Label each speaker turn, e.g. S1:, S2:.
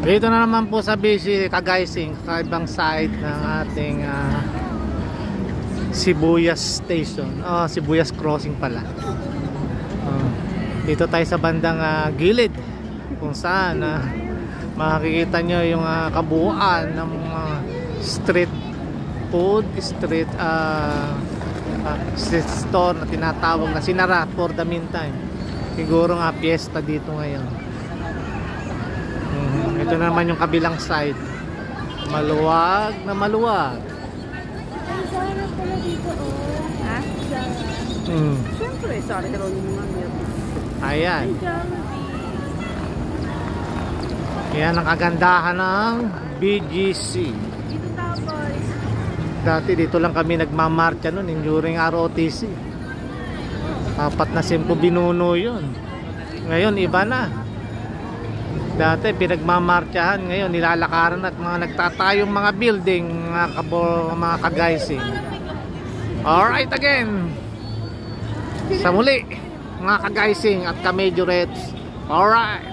S1: Dito na naman po sa BC Cagaysing, kakaibang side ng ating Sibuyas Station. Sibuyas Crossing pala. Dito tayo sa bandang gilid kung saan makikita nyo yung kabuuan ng mga street food, street store na tinatawag na sinara for the meantime. Siguro nga piyesta dito ngayon. Ito naman yung kabilang side. Maluwag na maluwag.
S2: Ay, Zara pala dito, oh. Ha? Zara. Siyempre, Zara ka rin yung mga meron.
S1: Ayan.
S2: Ay, Zara.
S1: Yan ang kagandahan ng BGC.
S2: Dito tapos.
S1: Dati dito lang kami nagmamarcha nun during ROTC. Apat na simpo binuno yun. Ngayon iba na. Dati pinagmamarchahan, ngayon nilalakaran at mga nagtatayong mga building, mga Cagaysing. Alright again. Sa muli, mga Cagaysing at Kamedyo Reds. Alright.